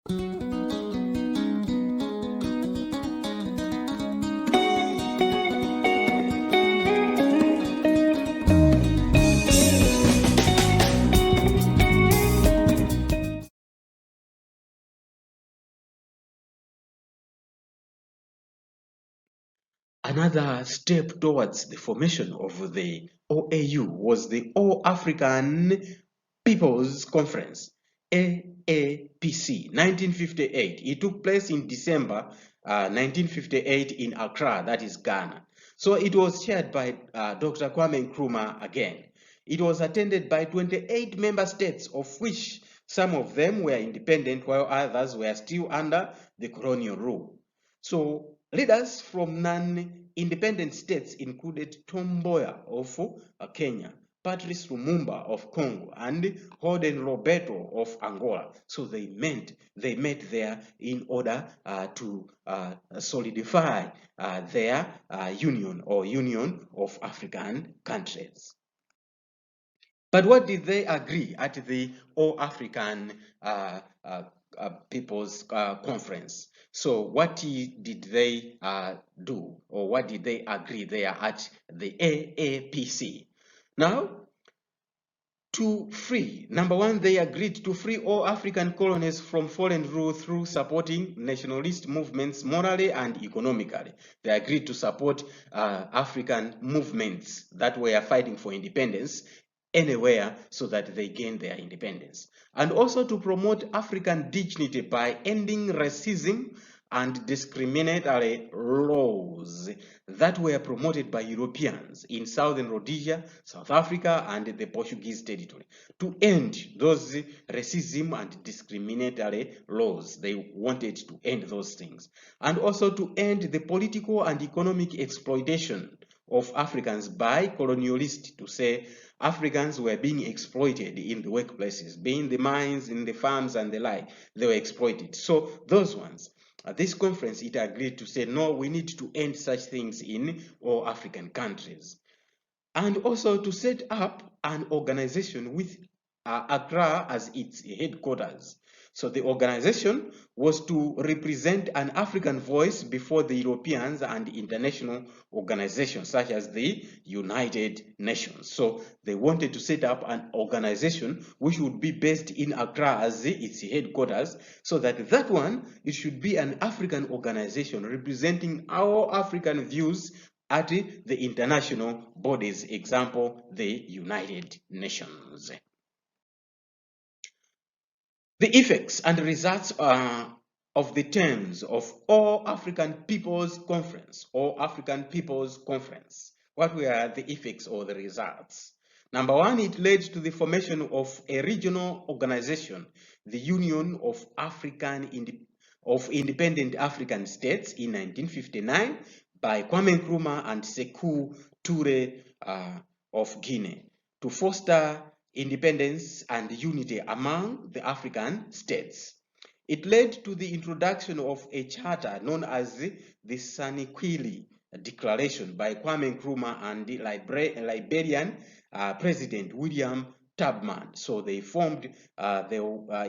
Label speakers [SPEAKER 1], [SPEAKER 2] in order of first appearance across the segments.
[SPEAKER 1] Another step towards the formation of the OAU was the All African People's Conference, AAPC, 1958. It took place in December 1958 in Accra, that is Ghana. So it was chaired by Dr. Kwame Nkrumah again. It was attended by 28 member states, of which some of them were independent while others were still under the colonial rule. So leaders from non-independent states included Tom Mboya of Kenya, Patrice Lumumba of Congo, and Holden Roberto of Angola. So they met there in order to solidify their union of African countries. But what did they agree at the All African People's Conference? So what did they do, or what did they agree there at the AAPC? Now, to free, number one, they agreed to free all African colonies from foreign rule through supporting nationalist movements morally and economically. They agreed to support African movements that were fighting for independence anywhere so that they gain their independence, and also to promote African dignity by ending racism and discriminatory laws that were promoted by Europeans in Southern Rhodesia, South Africa, and the Portuguese territory. To end those racism and discriminatory laws, they wanted to end those things, and also to end the political and economic exploitation of Africans by colonialists, to say Africans were being exploited in the workplaces, being the mines, in the farms and the like. They were exploited. So those ones, at this conference, it agreed to say, no, we need to end such things in all African countries. And also to set up an organization with Accra as its headquarters. So the organization was to represent an African voice before the Europeans and international organizations such as the United Nations. So they wanted to set up an organization which would be based in Accra as its headquarters, so that one, it should be an African organization representing our African views at the international bodies, example, the United Nations. The effects and results of the terms of All African People's Conference, or African People's Conference. What were the effects or the results? Number one, it led to the formation of a regional organization, the Union of Independent African States in 1959 by Kwame Nkrumah and Sekou Toure of Guinea, to foster independence and unity among the African states. It led to the introduction of a charter known as the Saniquili Declaration by Kwame Nkrumah and the Liberian President William Tubman. So they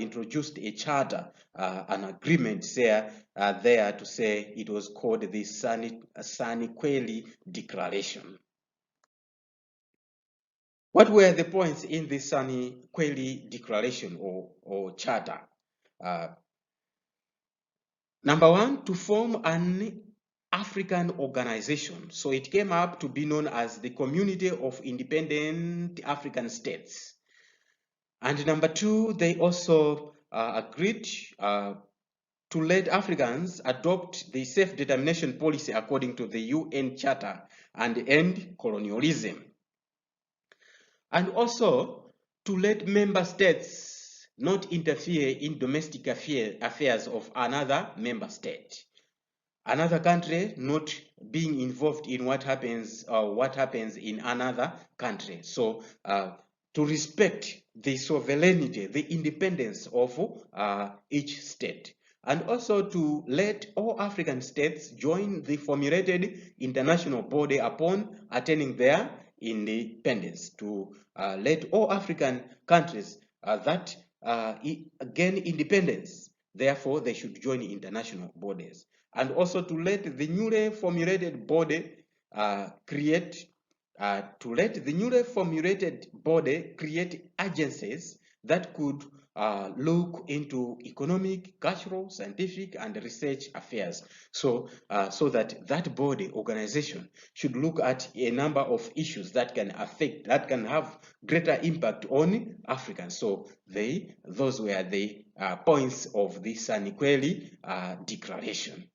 [SPEAKER 1] introduced a charter, an agreement there to say it was called the Saniquili Declaration. What were the points in the Saniquili Declaration or Charter? Number one, to form an African organization. So it came up to be known as the Community of Independent African States. And number two, they also agreed to let Africans adopt the self-determination policy according to the UN Charter and end colonialism. And also to let member states not interfere in domestic affairs of another member state. Another country not being involved in what happens in another country. So to respect the sovereignty, the independence of each state. And also to let all African states join the formulated international body upon attaining their independence, to let all African countries that gain independence Therefore, they should join international bodies. And also to let the newly formulated body create agencies that could look into economic, cultural, scientific, and research affairs. So that body organization should look at a number of issues that can have greater impact on Africans. So those were the points of the Sanikweli Declaration.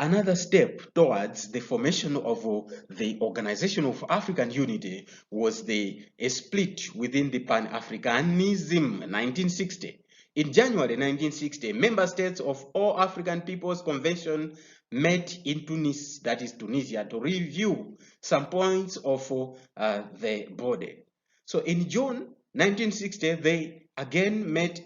[SPEAKER 1] Another step towards the formation of the Organization of African Unity was a split within the Pan-Africanism 1960. In January 1960, member states of All African Peoples Convention met in Tunis, that is Tunisia, to review some points of the body. So in June 1960, they again met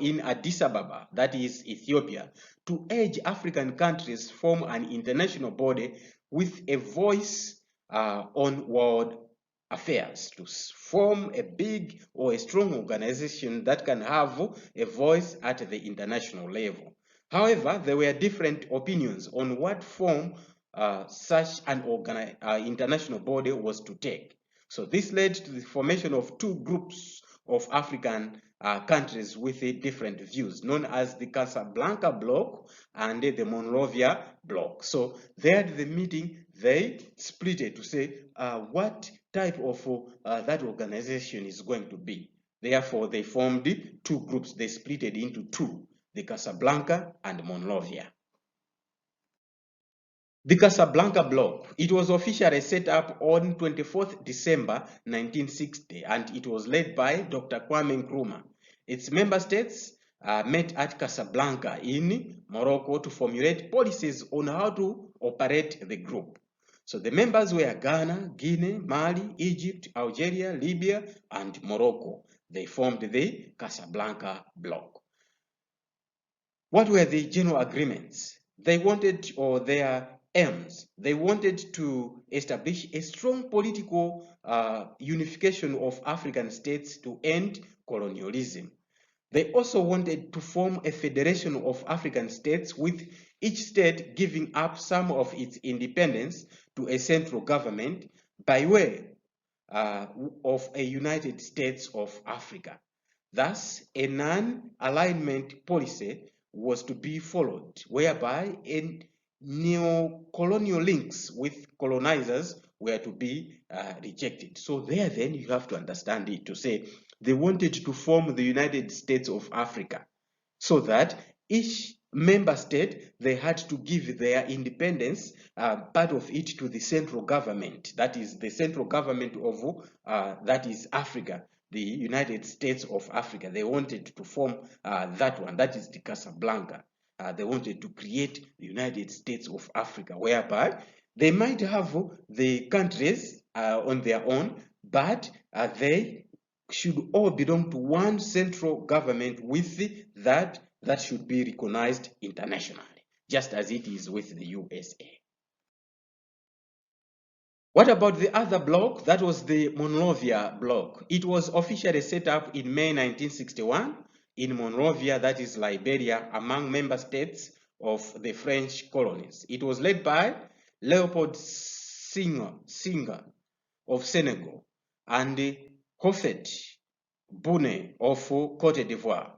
[SPEAKER 1] in Addis Ababa, that is Ethiopia, to urge African countries form an international body with a voice on world affairs, to form a big or a strong organization that can have a voice at the international level. However, there were different opinions on what form such an international body was to take. So this led to the formation of two groups of African countries with different views, known as the Casablanca Bloc and the Monrovia Bloc. So there at the meeting, they split it to say what type of that organization is going to be. Therefore, they formed two groups. They split it into two, the Casablanca and Monrovia. The Casablanca Bloc, it was officially set up on 24th December 1960, and it was led by Dr. Kwame Nkrumah. Its member states met at Casablanca in Morocco to formulate policies on how to operate the group. So the members were Ghana, Guinea, Mali, Egypt, Algeria, Libya, and Morocco. They formed the Casablanca Bloc. What were the general agreements? They wanted, or their aims, they wanted to establish a strong political unification of African states to end colonialism. They also wanted to form a federation of African states, with each state giving up some of its independence to a central government by way of a United States of Africa. Thus, a non-alignment policy was to be followed, whereby neo-colonial links with colonizers were to be rejected. So there then you have to understand it to say they wanted to form the United States of Africa, so that each member state, they had to give their independence, part of it, to the central government. That is the central government of that is Africa, the United States of Africa. They wanted to form that one, that is the Casablanca. They wanted to create the United States of Africa, whereby they might have the countries on their own, but they should all belong to one central government with that should be recognized internationally, just as it is with the USA. What about the other bloc? That was the Monrovia bloc. It was officially set up in May 1961 in Monrovia, that is Liberia, among member states of the French colonies. It was led by Leopold Senghor of Senegal and Houphouët Boigny of Cote d'Ivoire.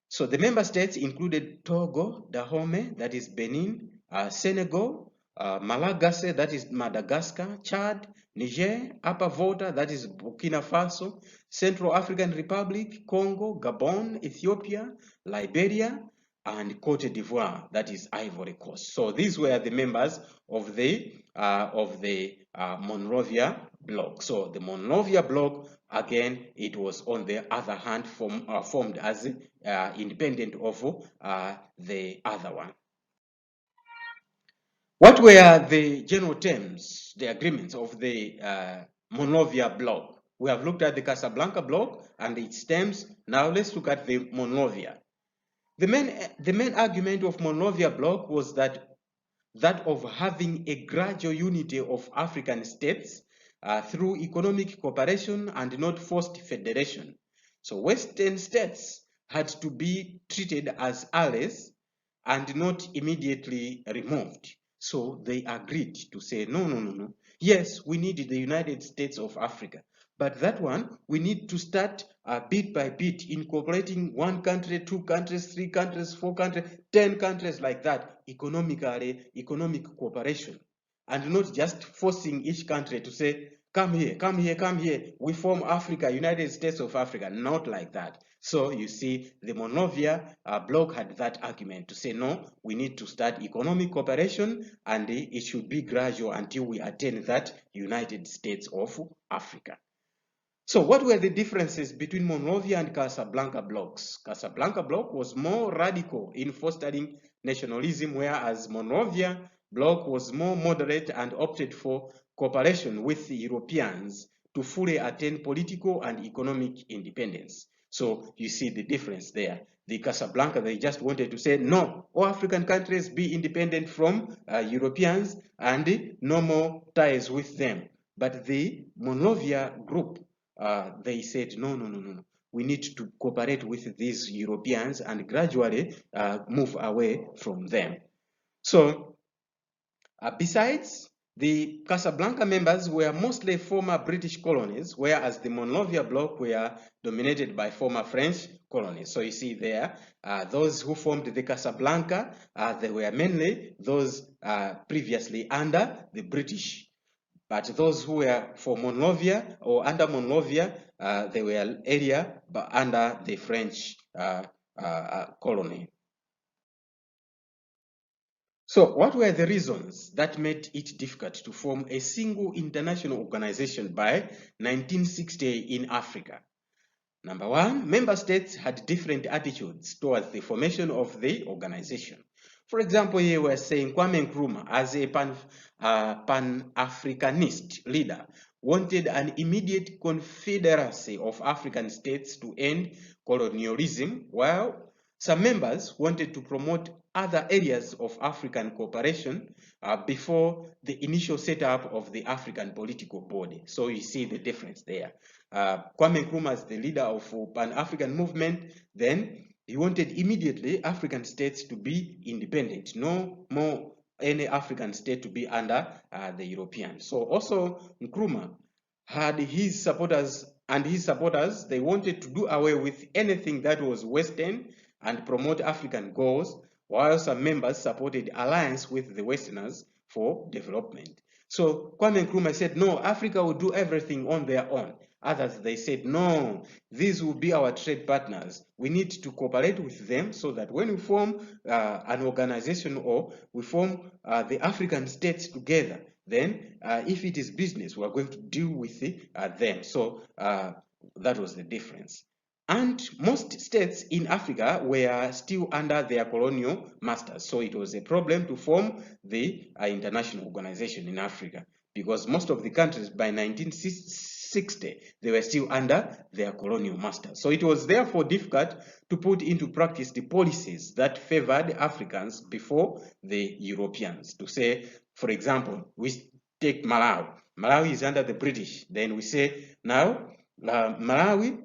[SPEAKER 1] So the member states included Togo, Dahomey, that is Benin, Senegal, Malagasy, that is Madagascar, Chad, Niger, Upper Volta, that is Burkina Faso, Central African Republic, Congo, Gabon, Ethiopia, Liberia, and Cote d'Ivoire, that is Ivory Coast. So these were the members of the Monrovia bloc. So the Monrovia bloc, again, it was on the other hand formed as independent of the other one. What were the general terms, the agreements of the Monrovia bloc? We have looked at the Casablanca bloc and its terms. Now let's look at the Monrovia. The main argument of Monrovia bloc was that of having a gradual unity of African states through economic cooperation and not forced federation. So Western states had to be treated as allies and not immediately removed. So they agreed to say, no, no, no, no. Yes, we need the United States of Africa, but that one, we need to start bit by bit incorporating one country, two countries, three countries, four countries, 10 countries like that, economic cooperation, and not just forcing each country to say, come here, come here, come here, we form Africa, United States of Africa, not like that. So you see, the Monrovia bloc had that argument to say, no, we need to start economic cooperation and it should be gradual until we attain that United States of Africa. So what were the differences between Monrovia and Casablanca blocs? Casablanca bloc was more radical in fostering nationalism, whereas Monrovia bloc was more moderate and opted for cooperation with the Europeans to fully attain political and economic independence. So you see the difference there. The Casablanca, they just wanted to say, no, all African countries be independent from Europeans and no more ties with them. But the Monrovia group, they said, no, no, no, no, no. We need to cooperate with these Europeans and gradually move away from them. So besides, the Casablanca members were mostly former British colonies, whereas the Monrovia bloc were dominated by former French colonies. So you see there, those who formed the Casablanca, they were mainly those previously under the British. But those who were for Monrovia or under Monrovia, they were area but under the French colony. So what were the reasons that made it difficult to form a single international organization by 1960 in Africa? Number one, member states had different attitudes towards the formation of the organization. For example, here we're saying Kwame Nkrumah, as a Pan-Africanist leader, wanted an immediate confederacy of African states to end colonialism, while some members wanted to promote other areas of African cooperation before the initial setup of the African political body. So you see the difference there. Kwame Nkrumah as the leader of Pan-African movement, then he wanted immediately African states to be independent, no more any African state to be under the Europeans. So also Nkrumah had his supporters, they wanted to do away with anything that was Western and promote African goals, while some members supported alliance with the Westerners for development. So Kwame Nkrumah said, no, Africa will do everything on their own. Others, they said, no, these will be our trade partners. We need to cooperate with them so that when we form an organization or we form the African states together, then if it is business, we're going to deal with them. So that was the difference. And most states in Africa were still under their colonial masters. So it was a problem to form the international organization in Africa because most of the countries by 1960, they were still under their colonial masters. So it was therefore difficult to put into practice the policies that favored Africans before the Europeans. To say, for example, we take Malawi. Malawi is under the British. Then we say now Malawi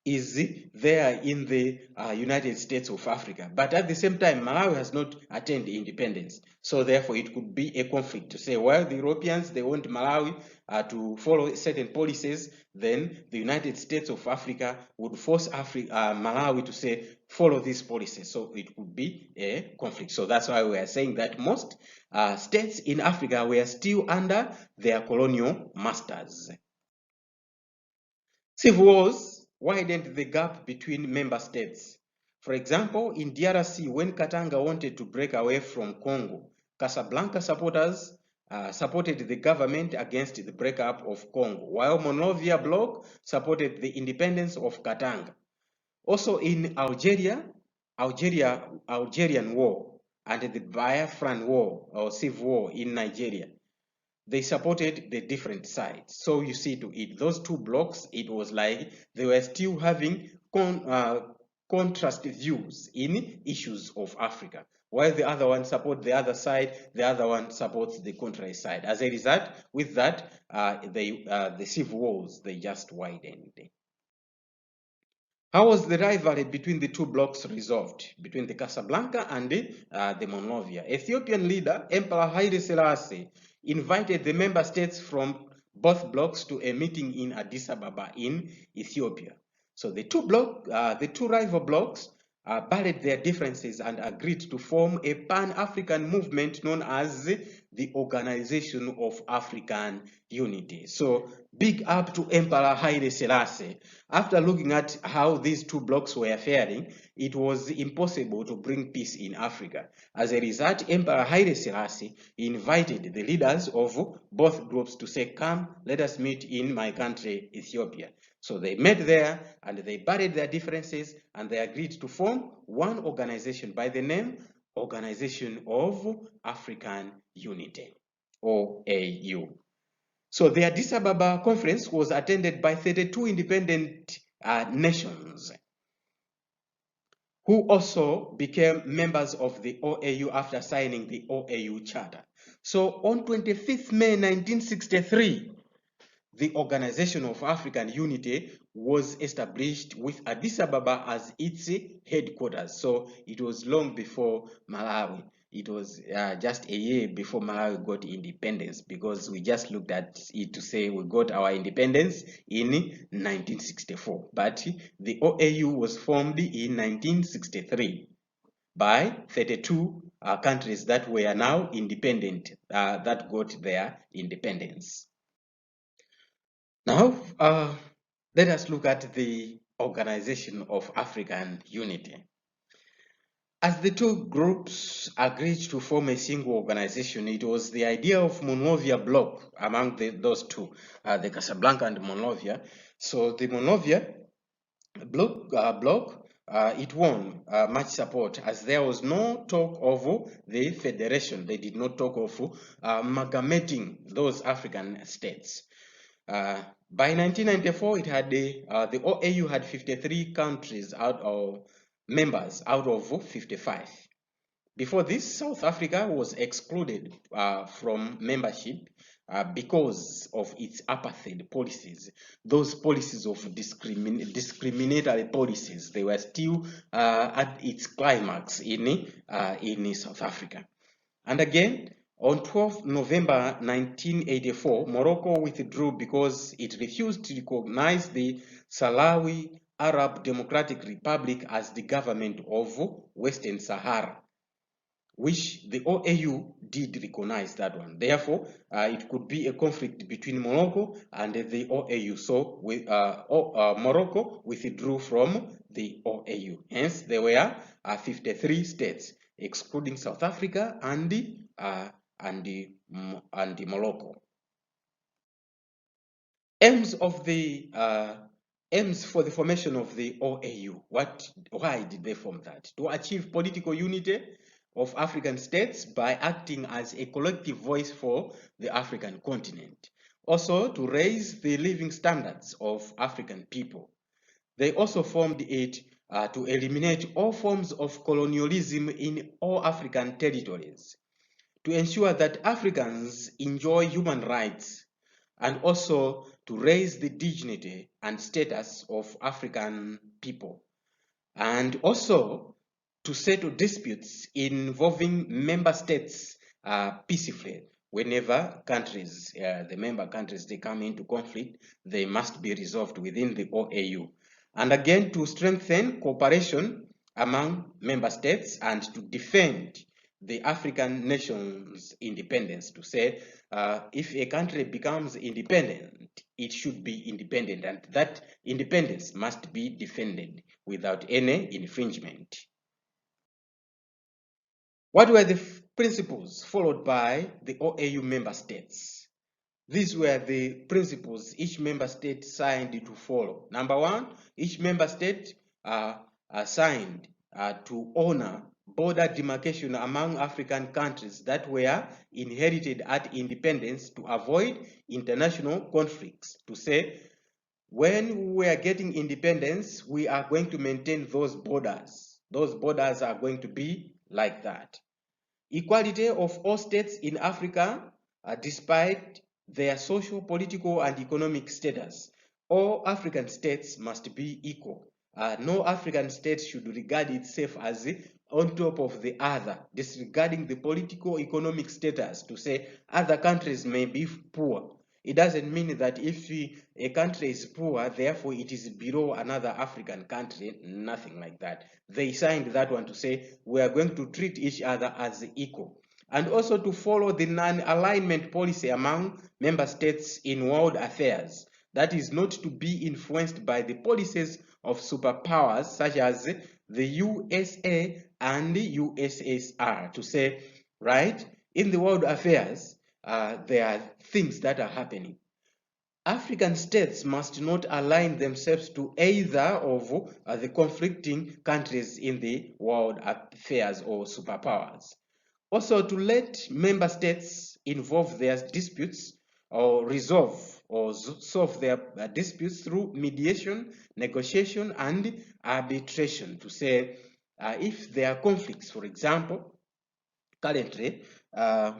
[SPEAKER 1] is there in the United States of Africa. But at the same time, Malawi has not attained independence. So therefore, it could be a conflict to say, well, the Europeans, they want Malawi to follow certain policies, then the United States of Africa would force Malawi to say, follow these policies. So it could be a conflict. So that's why we are saying that most states in Africa were still under their colonial masters. Civil wars widened the gap between member states. For example, in DRC, when Katanga wanted to break away from Congo, Casablanca supporters supported the government against the breakup of Congo, while Monrovia bloc supported the independence of Katanga. Also in Algerian War and the Biafran War or Civil War in Nigeria, they supported the different sides. So you see, to it, those two blocks, it was like they were still having contrast views in issues of Africa. While the other one supports the other side, the other one supports the contrary side. As a result, with that, the civil wars, they just widened. How was the rivalry between the two blocs resolved, between the Casablanca and the Monrovia? Ethiopian leader Emperor Haile Selassie invited the member states from both blocs to a meeting in Addis Ababa in Ethiopia. So the two rival blocs buried their differences and agreed to form a Pan-African movement known as the Organization of African Unity. So big up to Emperor Haile Selassie. After looking at how these two blocs were faring, it was impossible to bring peace in Africa. As a result, Emperor Haile Selassie invited the leaders of both groups to say, come, let us meet in my country, Ethiopia. So they met there and they buried their differences and they agreed to form one organization by the name Organization of African Unity, OAU. So the Addis Ababa conference was attended by 32 independent nations who also became members of the OAU after signing the OAU Charter. So on 25th May 1963, the Organization of African Unity was established with Addis Ababa as its headquarters. So it was long before Malawi. It was just a year before Malawi got independence, because we just looked at it to say we got our independence in 1964. But the OAU was formed in 1963 by 32 countries that were now independent, that got their independence. Now, let us look at the Organization of African Unity. As the two groups agreed to form a single organization, it was the idea of Monrovia bloc among those two, the Casablanca and Monrovia. So the Monrovia bloc, it won much support, as there was no talk of the federation. They did not talk of amalgamating those African states. By 1994, it had the OAU had 53 countries members out of 55. Before this, South Africa was excluded from membership because of its apartheid policies. Those policies of discriminatory policies, they were still at its climax in South Africa. And again, on 12 November 1984, Morocco withdrew because it refused to recognize the Malawi Arab Democratic Republic as the government of Western Sahara, which the OAU did recognize that one. Therefore, it could be a conflict between Morocco and the OAU. So Morocco withdrew from the OAU. Hence, there were 53 states, excluding South Africa and Morocco. Aims for the formation of the OAU. Why did they form that? To achieve political unity of African states by acting as a collective voice for the African continent. Also, to raise the living standards of African people. They also formed it to eliminate all forms of colonialism in all African territories, to ensure that Africans enjoy human rights, and also to raise the dignity and status of African people, and also to settle disputes involving member states peacefully. Whenever countries, the member countries, they come into conflict, they must be resolved within the OAU. And again, to strengthen cooperation among member states and to defend the African nation's independence, to say if a country becomes independent, it should be independent, and that independence must be defended without any infringement. What were the principles followed by the OAU member states? These were the principles each member state signed to follow. Number one, each member state signed to honor border demarcation among African countries that were inherited at independence to avoid international conflicts. To say, when we are getting independence, we are going to maintain those borders. Those borders are going to be like that. Equality of all states in Africa, despite their social, political, and economic status. All African states must be equal. no African state should regard itself as on top of the other, disregarding the political economic status to say other countries may be poor. It doesn't mean that if a country is poor, therefore it is below another African country, nothing like that. They signed that one to say we are going to treat each other as equal. And also to follow the non-alignment policy among member states in world affairs. That is not to be influenced by the policies of superpowers such as the USA and the USSR, to say, right, in the world affairs, there are things that are happening. African states must not align themselves to either of the conflicting countries in the world affairs or superpowers. Also, to let member states involve their disputes or resolve or solve their disputes through mediation, negotiation, and arbitration. To say, if there are conflicts, for example, currently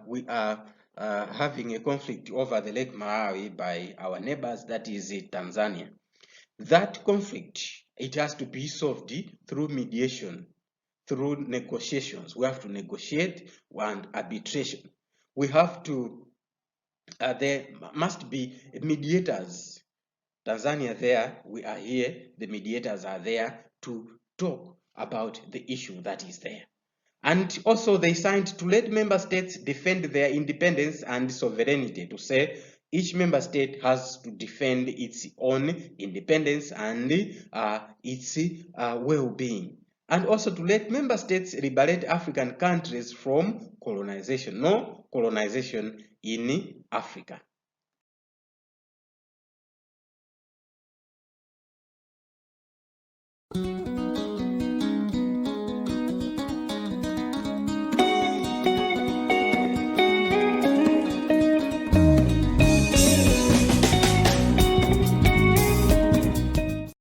[SPEAKER 1] we are having a conflict over the Lake Malawi by our neighbors, that is Tanzania. That conflict, it has to be solved through mediation, through negotiations. We have to negotiate and arbitration. We have to, there must be mediators. Tanzania there, we are here, the mediators are there to talk about the issue that is there. And also they signed to let member states defend their independence and sovereignty, to say each member state has to defend its own independence and its well-being. And also to let member states liberate African countries from colonization. No colonization in Africa.